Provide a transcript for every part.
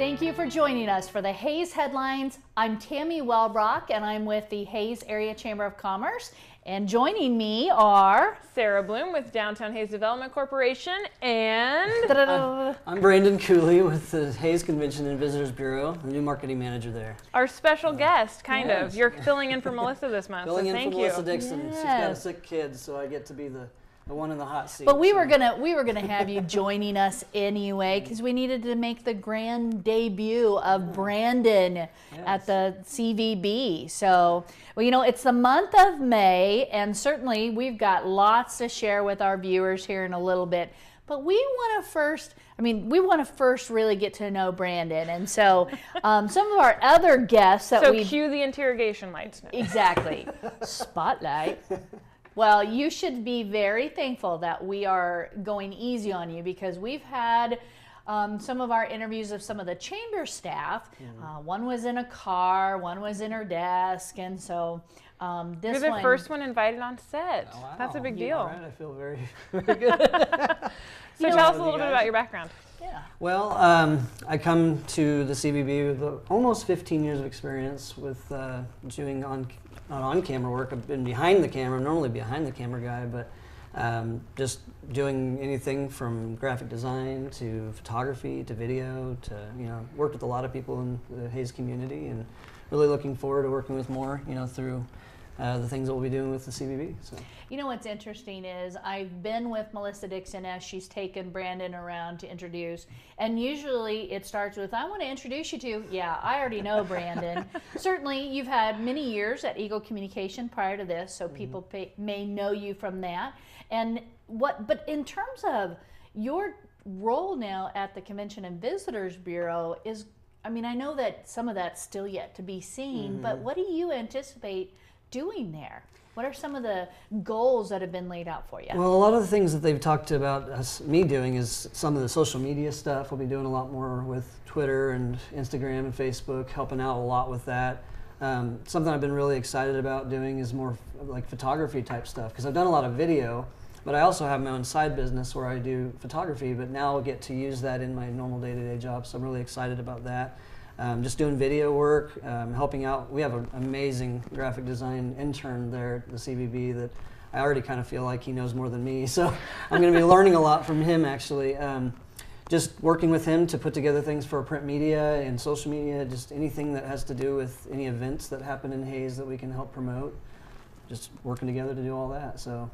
Thank you for joining us for the Hayes Headlines. I'm Tammy Wellbrock, and I'm with the Hayes Area Chamber of Commerce. And joining me are Sara Bloom with Downtown Hayes Development Corporation, and I'm Brandon Cooley with the Hayes Convention and Visitors Bureau, the new marketing manager there. our special guest, kind yes. of. You're filling in for Melissa this month, Filling so in thank for you. Melissa Dixon. Yes. She's got a sick kid, so I get to be the one in the hot seat. But we were gonna have you joining us anyway, because we needed to make the grand debut of Brandon at the CVB. So, well, you know, it's the month of May, and certainly we've got lots to share with our viewers here in a little bit. But we want to first really get to know Brandon, and so some of our other guests that So we cue the interrogation lights now. exactly spotlight. Well, you should be very thankful that we are going easy on you, because we've had some of our interviews of some of the chamber staff. One was in a car, one was in her desk, and so this You're the one, first one invited on set. Oh, wow. That's a big deal. All right, I feel very, very good. So tell us a little bit about your background. Yeah. Well, I come to the CVB with almost 15 years of experience with doing not on-camera work. I've been behind the camera, normally behind the camera guy, but just doing anything from graphic design to photography to video to, worked with a lot of people in the Hayes community, and really looking forward to working with more, through the things that we'll be doing with the CVB. So. You know what's interesting is I've been with Melissa Dixon as she's taken Brandon around to introduce, and usually it starts with, I want to introduce you to, yeah, I already know Brandon. Certainly you've had many years at Eagle Communication prior to this, so people may know you from that. But in terms of your role now at the Convention and Visitors Bureau is, I know that some of that's still yet to be seen, but what do you anticipate doing there? What are some of the goals that have been laid out for you? Well, a lot of the things that they've talked about me doing is some of the social media stuff. We'll be doing a lot more with Twitter and Instagram and Facebook, helping out a lot with that. Something I've been really excited about doing is more like photography type stuff, because I've done a lot of video, but I also have my own side business where I do photography, but now I'll get to use that in my normal day-to-day job, so I'm really excited about that. Just doing video work, helping out. We have an amazing graphic design intern there at the CVB that I already kind of feel like he knows more than me. So I'm going to be learning a lot from him, actually. Just working with him to put together things for print media and social media, just anything that has to do with any events that happen in Hayes that we can help promote. Just working together to do all that. So.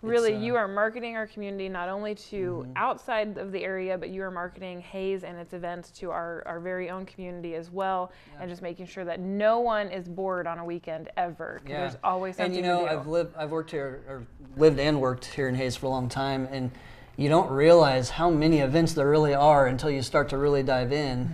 Really, you are marketing our community not only to outside of the area, but you are marketing Hayes and its events to our very own community as well, and just making sure that no one is bored on a weekend ever. Yeah. There's always something to do. I've worked here, or lived and worked here in Hayes for a long time, and you don't realize how many events there really are until you start to really dive in.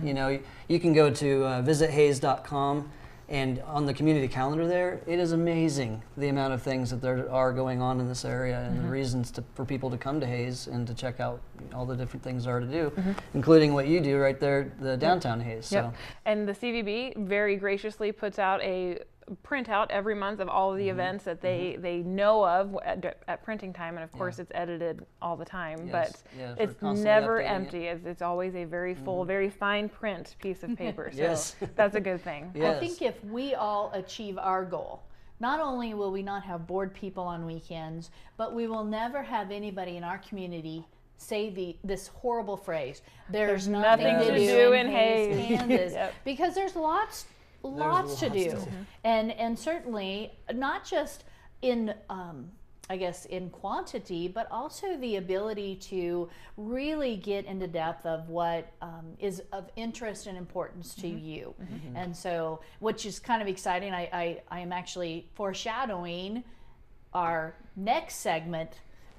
You can go to visithayes.com. And on the community calendar there, it is amazing the amount of things that there are going on in this area, and the reasons for people to come to Hayes and to check out all the different things there are to do, including what you do right there, the downtown Hayes. Yep. So. And the CVB very graciously puts out a printout every month of all of the events that they know of at printing time, and of course it's edited all the time, but it's never empty. It's always a very full, very fine print piece of paper, so that's a good thing. I think if we all achieve our goal, not only will we not have bored people on weekends, but we will never have anybody in our community say this horrible phrase, there's nothing to do in Hayes, Kansas, because there's lots to do. And certainly not just in in quantity, but also the ability to really get into depth of what is of interest and importance to you. And so, which is kind of exciting. I am actually foreshadowing our next segment.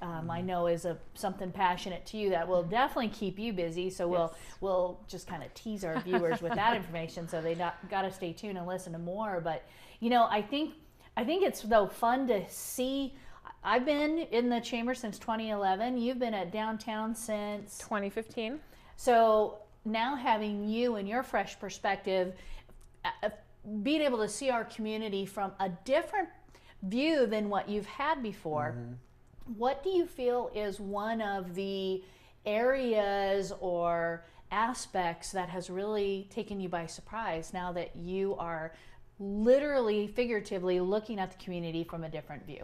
I know is something passionate to you that will definitely keep you busy. So we'll just kind of tease our viewers with that information, so they got to stay tuned and listen to more. But I think it's though fun to see. I've been in the chamber since 2011. You've been at downtown since 2015. So now having you and your fresh perspective, being able to see our community from a different view than what you've had before. What do you feel is one of the areas or aspects that has really taken you by surprise now that you are literally, figuratively looking at the community from a different view?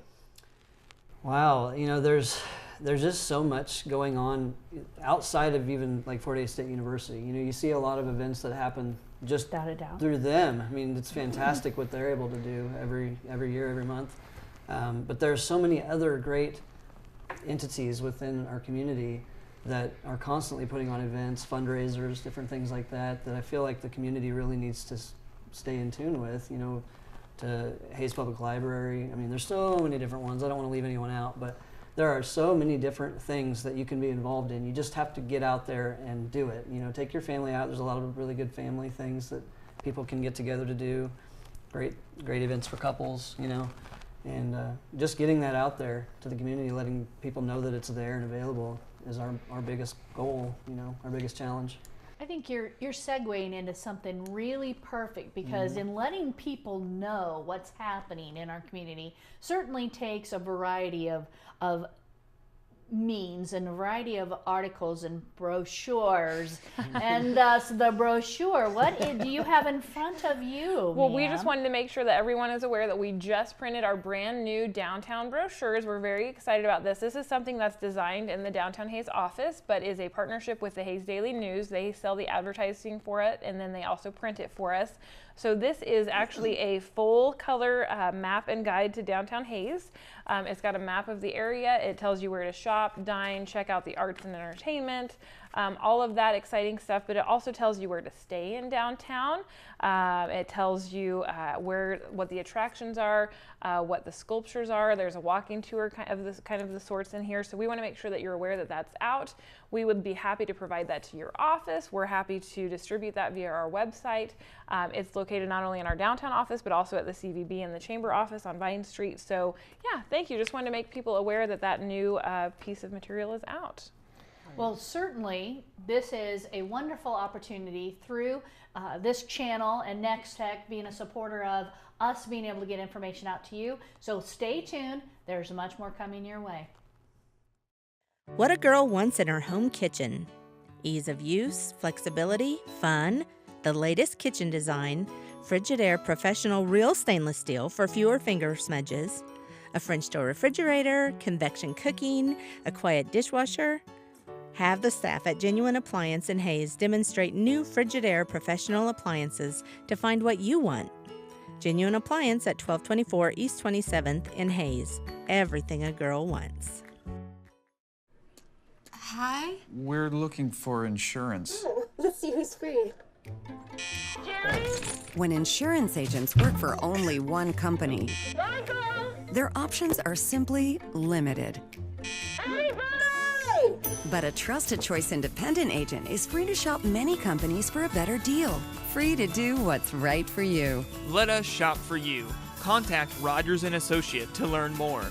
Wow, you know, there's just so much going on outside of even like Fort Hays State University. You know, you see a lot of events that happen just through them. I mean, it's fantastic what they're able to do every year, every month. But there's so many other great entities within our community that are constantly putting on events, fundraisers, different things like that, that I feel like the community really needs to stay in tune with, you know, to Hays Public Library. I mean, there's so many different ones. I don't want to leave anyone out, but there are so many different things that you can be involved in. You just have to get out there and do it. You know, take your family out. There's a lot of really good family things that people can get together to do. Great events for couples, you know. And just getting that out there to the community, letting people know that it's there and available is our biggest goal, you know, our biggest challenge. I think you're segueing into something really perfect, because in letting people know what's happening in our community certainly takes a variety of means and a variety of articles and brochures. And so the brochure, what do you have in front of you? Well, we just wanted to make sure that everyone is aware that we just printed our brand new downtown brochures. We're very excited about this. This is something that's designed in the Downtown Hays office, but is a partnership with the Hays Daily News. They sell the advertising for it, and then they also print it for us. So this is actually a full color map and guide to downtown Hays. It's got a map of the area. It tells you where to shop, dine, check out the arts and entertainment, all of that exciting stuff, but it also tells you where to stay in downtown. It tells you what the attractions are, what the sculptures are. There's a walking tour kind of the sorts in here. So we want to make sure that you're aware that that's out. We would be happy to provide that to your office. We're happy to distribute that via our website. It's located not only in our downtown office, but also at the CVB and the Chamber office on Vine Street. So yeah, thank you. Just wanted to make people aware that that new piece of material is out. Well, certainly this is a wonderful opportunity through this channel and Nex-Tech being a supporter of us being able to get information out to you. So stay tuned. There's much more coming your way. What a girl wants in her home kitchen. Ease of use, flexibility, fun, the latest kitchen design, Frigidaire professional real stainless steel for fewer finger smudges, a French door refrigerator, convection cooking, a quiet dishwasher. Have the staff at Genuine Appliance in Hays demonstrate new Frigidaire professional appliances to find what you want. Genuine Appliance at 1224 East 27th in Hays. Everything a girl wants. Hi. We're looking for insurance. Oh, let's see who's free. Jerry? When insurance agents work for only one company, Michael! their options are simply limited. Everybody! But a Trusted Choice independent agent is free to shop many companies for a better deal. Free to do what's right for you. Let us shop for you. Contact Rogers & Associate to learn more.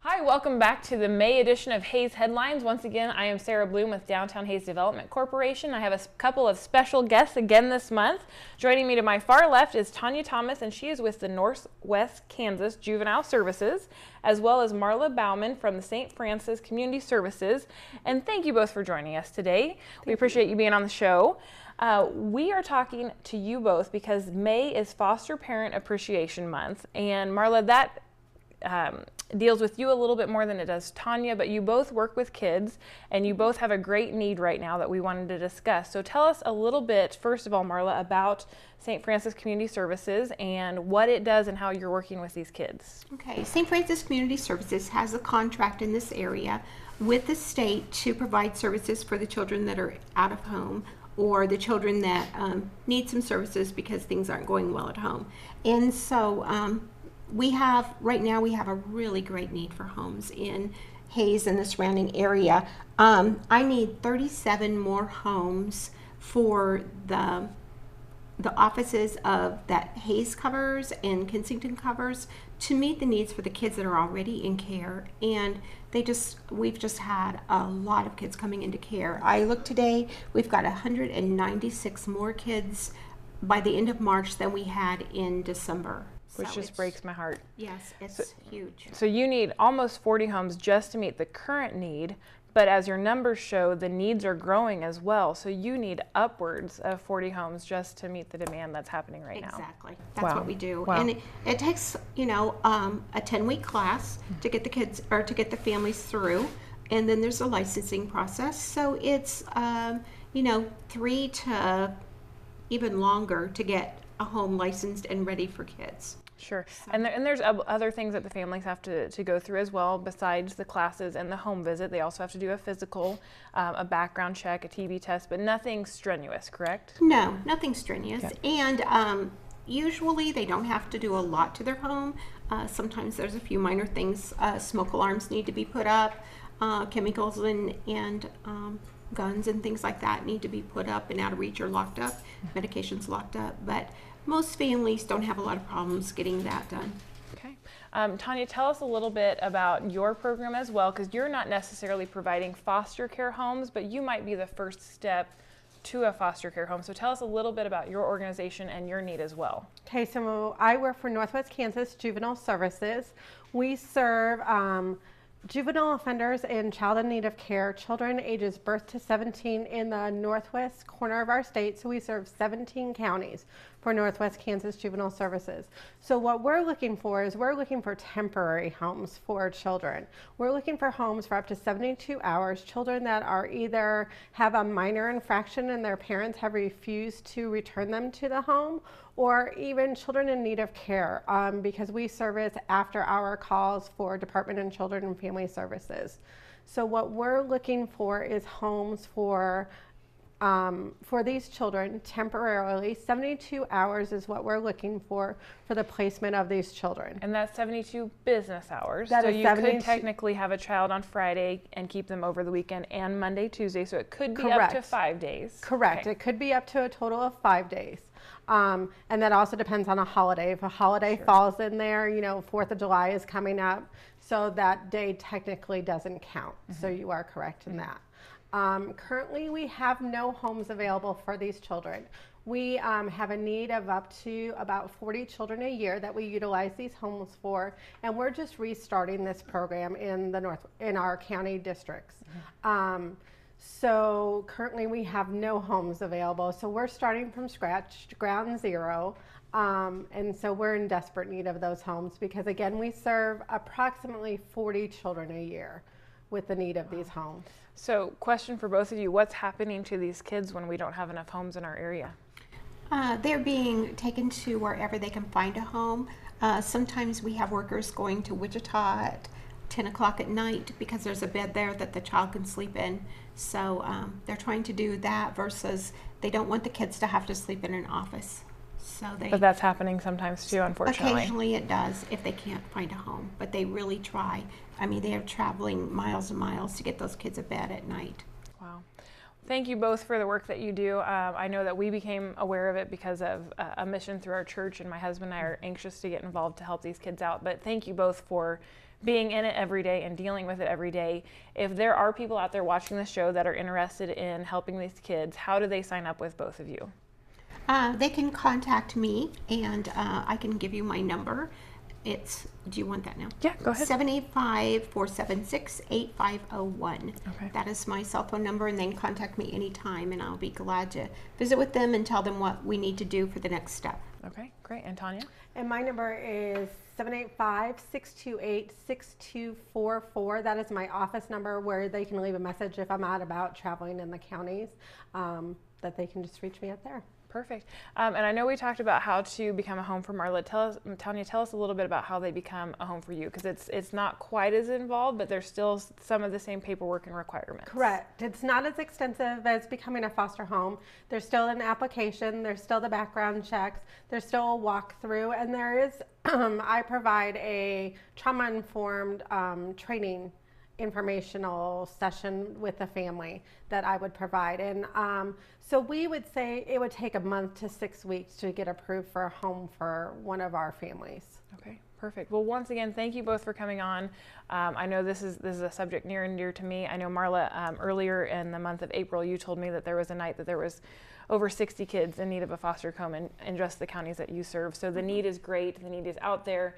Hi, welcome back to the May edition of Hays Headlines. Once again, I am Sara Bloom with Downtown Hays Development Corporation. I have a couple of special guests again this month. Joining me to my far left is Tanya Thomas, and she is with the Northwest Kansas Juvenile Services, as well as Marla Baumann from the St. Francis Community Services. And thank you both for joining us today. We appreciate you being on the show. We are talking to you both because May is Foster Parent Appreciation Month, and Marla, that deals with you a little bit more than it does Tanya, but you both work with kids and you both have a great need right now that we wanted to discuss. So tell us a little bit, first of all, Marla, about St. Francis Community Services and what it does and how you're working with these kids. Okay, St. Francis Community Services has a contract in this area with the state to provide services for the children that are out of home or the children that need some services because things aren't going well at home. And so right now we have a really great need for homes in Hays and the surrounding area. I need 37 more homes for the offices of that Hays covers and Kensington covers to meet the needs for the kids that are already in care. And we've just had a lot of kids coming into care. I looked today, we've got 196 more kids by the end of March than we had in December. Which just breaks my heart. Yes, it's huge. So you need almost 40 homes just to meet the current need, But as your numbers show, the needs are growing as well. So you need upwards of 40 homes just to meet the demand that's happening right now. Exactly. That's what we do. Wow. And it takes, you know, a 10-week class to get the kids or to get the families through. And then there's a licensing process. So it's, you know, 3 to even longer to get a home licensed and ready for kids. Sure. And there's other things that the families have to go through as well besides the classes and the home visit. They also have to do a physical, a background check, a TB test, but nothing strenuous, correct? No, nothing strenuous. Okay. And usually they don't have to do a lot to their home. Sometimes there's a few minor things. Smoke alarms need to be put up. Chemicals and guns and things like that need to be put up and out of reach or locked up. Medication's locked up. But most families don't have a lot of problems getting that done. Okay. Tanya, tell us a little bit about your program as well, because you're not necessarily providing foster care homes, but you might be the first step to a foster care home. So tell us a little bit about your organization and your need as well. Okay, so I work for Northwest Kansas Juvenile Services. We serve juvenile offenders and child in need of care, children ages birth to 17 in the northwest corner of our state. So we serve 17 counties for Northwest Kansas Juvenile Services. So what we're looking for is we're looking for temporary homes for children. We're looking for homes for up to 72 hours, children that are either have a minor infraction and their parents have refused to return them to the home, or even children in need of care, because we service after-hour calls for Department of Children and Family Services. So what we're looking for is homes for these children temporarily. 72 hours is what we're looking for the placement of these children. And that's 72 business hours. That so is you 72 could technically have a child on Friday and keep them over the weekend and Monday, Tuesday. So it could be Correct. up to 5 days. Correct. Okay. It could be up to a total of 5 days. And that also depends on a holiday. If a holiday falls in there, you know, 4th of July is coming up, so that day technically doesn't count. So you are correct in that. Currently, we have no homes available for these children. We have a need of up to about 40 children a year that we utilize these homes for, and we're just restarting this program in our county districts. So currently we have no homes available. So we're starting from scratch, ground zero. And so we're in desperate need of those homes because, again, we serve approximately 40 children a year with the need of these homes. So question for both of you, what's happening to these kids when we don't have enough homes in our area? They're being taken to wherever they can find a home. Sometimes we have workers going to Wichita at 10 o'clock at night because there's a bed there that the child can sleep in. So they're trying to do that versus they don't want the kids to have to sleep in an office. So But that's happening sometimes too, unfortunately. Occasionally it does if they can't find a home, but they really try. I mean, they are traveling miles and miles to get those kids a bed at night. Wow. Thank you both for the work that you do. I know that we became aware of it because of a mission through our church, and my husband and I are anxious to get involved to help these kids out. But thank you both for being in it every day and dealing with it every day. If there are people out there watching the show that are interested in helping these kids, how do they sign up with both of you? They can contact me, and I can give you my number. It's, do you want that now? Yeah, go ahead. 785-476-8501. Okay. That is my cell phone number, and they can contact me anytime, and I'll be glad to visit with them and tell them what we need to do for the next step. Okay, great. And Tanya? And my number is 785-628-6244. That is my office number where they can leave a message if I'm out about traveling in the counties, that they can just reach me up there. Perfect. And I know we talked about how to become a home for Marla. Tanya, tell us a little bit about how they become a home for you, because it's not quite as involved, but there's still some of the same paperwork and requirements. Correct. It's not as extensive as becoming a foster home. There's still an application, there's still the background checks, there's still a walkthrough, and there is, I provide a trauma-informed training informational session with the family that I would provide. And so we would say it would take a month to 6 weeks to get approved for a home for one of our families. Okay, perfect. Well, once again, thank you both for coming on. I know this is a subject near and dear to me. I know, Marla, earlier in the month of April, you told me that there was a night that there was over 60 kids in need of a foster home in just the counties that you serve. So the need is great. The need is out there.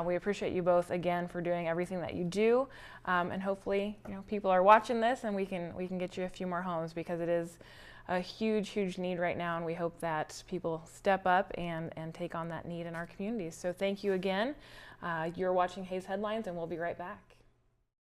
We appreciate you both again for doing everything that you do, and hopefully, people are watching this and we can get you a few more homes, because it is a huge need right now, and we hope that people step up and take on that need in our communities. So thank you again. You're watching Hayes Headlines, and we'll be right back.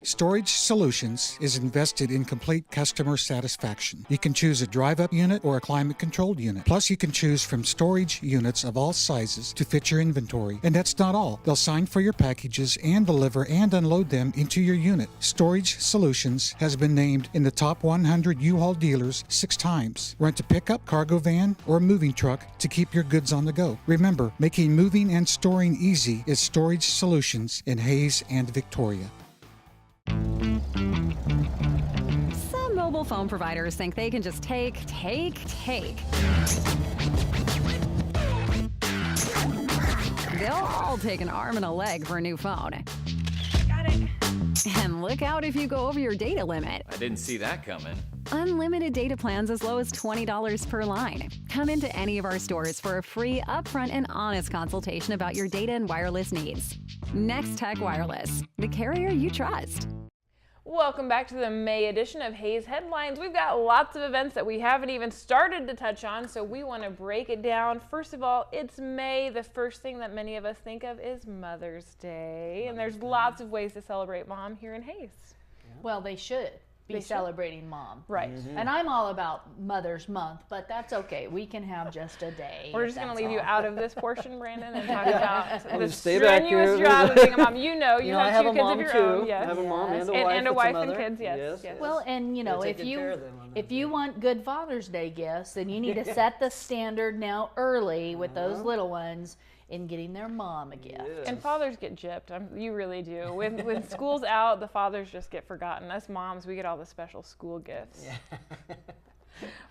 Storage Solutions is invested in complete customer satisfaction. You can choose a drive-up unit or a climate-controlled unit. Plus, you can choose from storage units of all sizes to fit your inventory. And that's not all. They'll sign for your packages and deliver and unload them into your unit. Storage Solutions has been named in the top 100 U-Haul dealers 6 times. Rent a pickup, cargo van, or a moving truck to keep your goods on the go. Remember, making moving and storing easy is Storage Solutions in Hayes and Victoria. Some mobile phone providers think they can just take. They'll all take an arm and a leg for a new phone. Got it. And look out if you go over your data limit. I didn't see that coming. Unlimited data plans as low as $20 per line. Come into any of our stores for a free, upfront, and honest consultation about your data and wireless needs. Nex-Tech Wireless, the carrier you trust. Welcome back to the May edition of Hayes Headlines. We've got lots of events that we haven't even started to touch on, so we want to break it down. First of all, it's May. The first thing that many of us think of is Mother's Day, and there's lots of ways to celebrate Mom here in Hayes. Well, they should be celebrating Mom. Right. And I'm all about Mother's Month, but that's okay. We can have just a day. We're just going to leave you out of this portion, Brandon, and talk about the stay back strenuous here. job of being a mom. You have I have 2 a kids mom of your too. own. Yes. I have a mom and a wife. And a that's wife mother. and kids, yes. Well, and if you want good Father's Day gifts, then you need to set the standard now early with those little ones in getting their mom a gift. Yes. And fathers get gypped. You really do. When school's out, the fathers just get forgotten. Us moms, we get all the special school gifts. Yeah.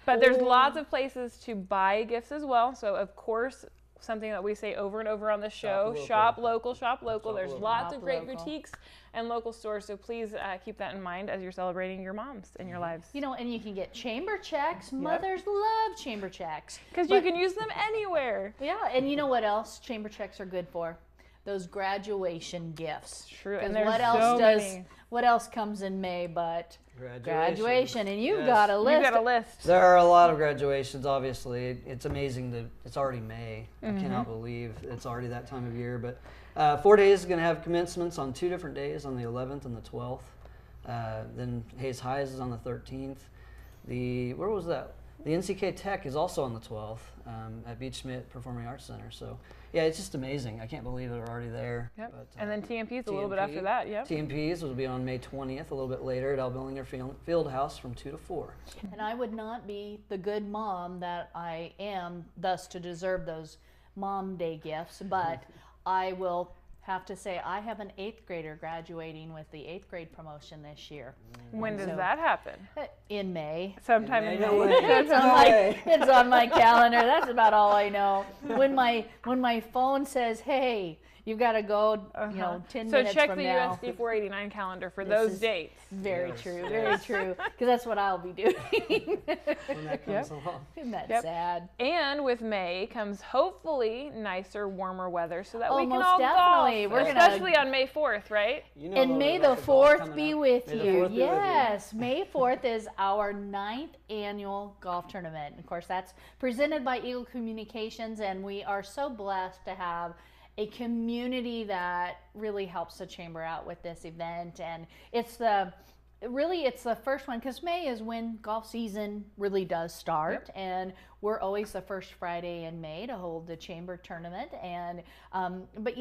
But there's lots of places to buy gifts as well. So, of course, something that we say over and over on the show, shop local. There's lots of great boutiques and local stores. So please keep that in mind as you're celebrating your moms in your lives. And you can get chamber checks. Mothers love chamber checks. Because you can use them anywhere. Yeah, and you know what else chamber checks are good for? Those graduation gifts. True, and there's what else comes in May but graduation? And you've got a list. You've got a list. There are a lot of graduations, obviously. It's amazing that it's already May. I cannot believe it's already that time of year. But 4 days is going to have commencements on 2 different days, on the 11th and the 12th. Then Hayes Highs is on the 13th. Where was that? The NCK Tech is also on the 12th at Beach Schmidt Performing Arts Center. So, yeah, it's just amazing. I can't believe they're already there. Yep. But, and then TMP's a little bit after that, yep. TMP's will be on May 20th, a little bit later at Albillinger Field House from 2 to 4. And I would not be the good mom that I am, thus to deserve those Mom Day gifts, but I will have to say I have an 8th grader graduating with the 8th grade promotion this year. When does that happen? In May. Sometime in May. It's on my calendar. That's about all I know. When my phone says, "Hey, you've got to go," 10 minutes So check from the now. USD 489 calendar for those dates. Very true, very true. Because that's what I'll be doing. When that comes along. Isn't that sad? And with May comes hopefully nicer, warmer weather so that we can most all definitely. golf. Especially on May 4th, right? And May the 4th be with you. Yes, May 4th is our 9th annual golf tournament. Of course, that's presented by Eagle Communications, and we are so blessed to have a community that really helps the chamber out with this event. And it's the first one, because May is when golf season really does start. Yep. And we're always the first Friday in May to hold the chamber tournament. And but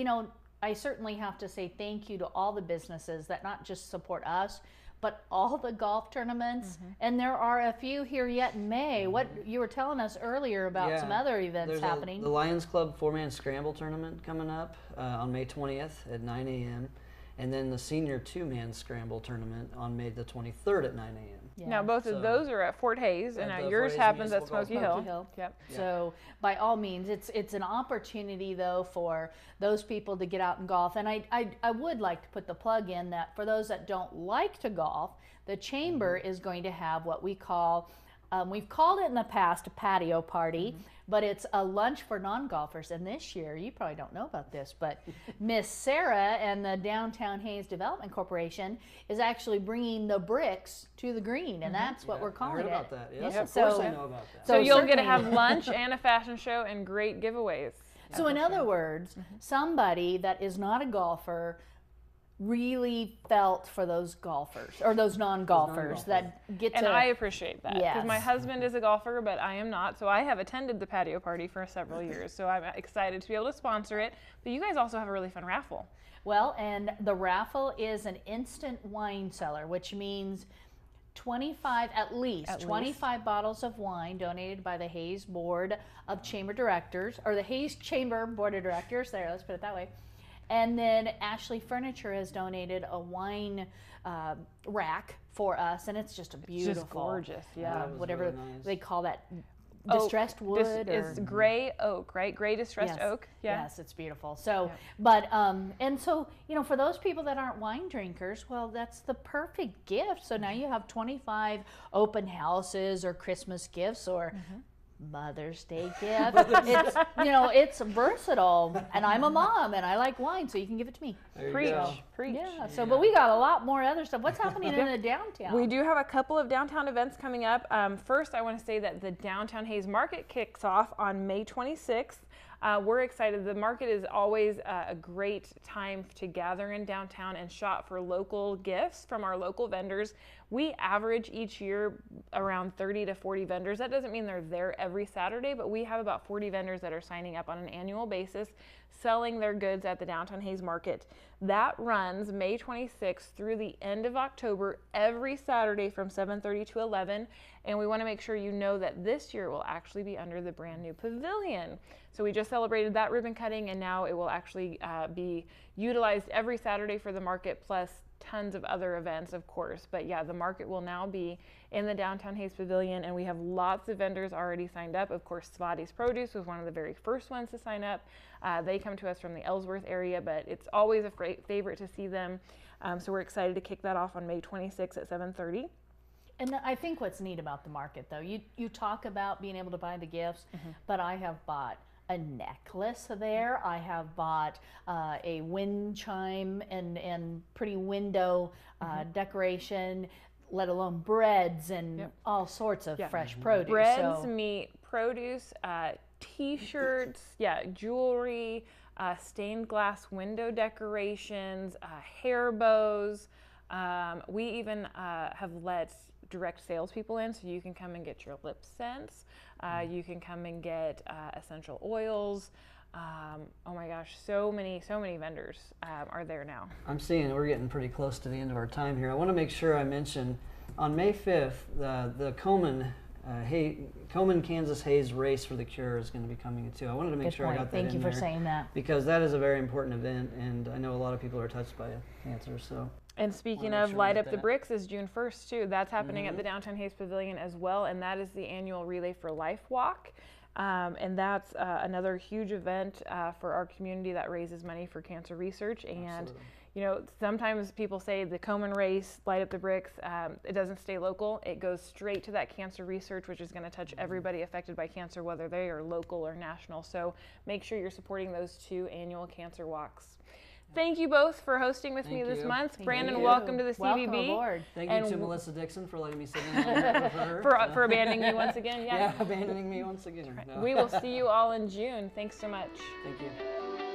I certainly have to say thank you to all the businesses that not just support us, but all the golf tournaments. And there are a few here yet in May. What you were telling us earlier about some other events happening. The Lions Club 4-man scramble tournament coming up on May 20th at 9 a.m. And then the senior 2-man scramble tournament on May the 23rd at 9 a.m. Yeah. Now both of those are at Fort Hayes, and now yours happens at Smoky Hill. Yep. So by all means, it's an opportunity though for those people to get out and golf. And I would like to put the plug in that for those that don't like to golf, the Chamber is going to have what we call, we've called it in the past a patio party, but it's a lunch for non-golfers. And this year, you probably don't know about this, but Miss Sara and the Downtown Hayes Development Corporation is actually bringing the bricks to the green, and that's what we're calling I heard it. about that. Yes, of So, course I know about that. So you'll get to have lunch and a fashion show and great giveaways. So in other words, somebody that is not a golfer really felt for those golfers or those non-golfers that get to. And I appreciate that because Yes. my husband is a golfer, but I am not. So I have attended the patio party for several years. So I'm excited to be able to sponsor it. But you guys also have a really fun raffle. Well, and the raffle is an instant wine cellar, which means 25, at least 25 bottles of wine donated by the Hayes Board of Chamber Directors, or the Hayes Chamber Board of Directors. There, let's put it that way. And then Ashley Furniture has donated a wine rack for us, and it's just a beautiful, It's just gorgeous, yeah. whatever really nice. they call that, Oak. distressed wood. It's gray oak, right? Gray distressed oak. Yeah. Yes, it's beautiful. So, but and so for those people that aren't wine drinkers, well, that's the perfect gift. So now you have 25 open houses or Christmas gifts or Mother's Day gift. It's it's versatile, and I'm a mom and I like wine, so you can give it to me. Preach. Yeah. So, but we got a lot more other stuff. What's happening in the downtown? We do have a couple of downtown events coming up. First, I want to say that the Downtown Hayes Market kicks off on May 26th. We're excited. The market is always a great time to gather in downtown and shop for local gifts from our local vendors. We average each year around 30 to 40 vendors. That doesn't mean they're there every Saturday, but we have about 40 vendors that are signing up on an annual basis, selling their goods at the Downtown Hayes Market. That runs May 26th through the end of October, every Saturday from 7:30 to 11. And we want to make sure you know that this year will actually be under the brand new pavilion. So we just celebrated that ribbon cutting, and now it will actually be utilized every Saturday for the market, plus tons of other events, of course. But yeah, the market will now be in the Downtown Hayes Pavilion, and we have lots of vendors already signed up. Of course, Svati's Produce was one of the very first ones to sign up. They come to us from the Ellsworth area, but it's always a great favorite to see them. So we're excited to kick that off on May 26th at 7:30. And I think what's neat about the market, though, you talk about being able to buy the gifts, but I have bought a necklace there. I have bought a wind chime and pretty window decoration, let alone breads and all sorts of fresh produce. Breads, meat, produce, t-shirts, jewelry, stained glass window decorations, hair bows. We even have let direct salespeople in, so you can come and get your lip scents. You can come and get essential oils. Oh my gosh, so many vendors are there now. I'm seeing we're getting pretty close to the end of our time here. I want to make sure I mention on May 5th, the Coleman, Kansas Hayes Race for the Cure is going to be coming too. I wanted to make sure I got that in there. Thank you for saying that. Because that is a very important event, and I know a lot of people are touched by cancer. So. And speaking of Light Up the Bricks is June 1st too. That's happening at the Downtown Hayes Pavilion as well, and that is the annual Relay for Life walk. And that's another huge event for our community that raises money for cancer research. And sometimes people say the Komen race, Light Up the Bricks, it doesn't stay local. It goes straight to that cancer research, which is going to touch everybody affected by cancer, whether they are local or national. So make sure you're supporting those two annual cancer walks. Thank you both for hosting with me this month. Brandon, welcome to the CVB. Welcome aboard. Thank you to Melissa Dixon for letting me sit in with her. For abandoning me once again. Yeah, abandoning me once again. No. We will see you all in June. Thanks so much. Thank you.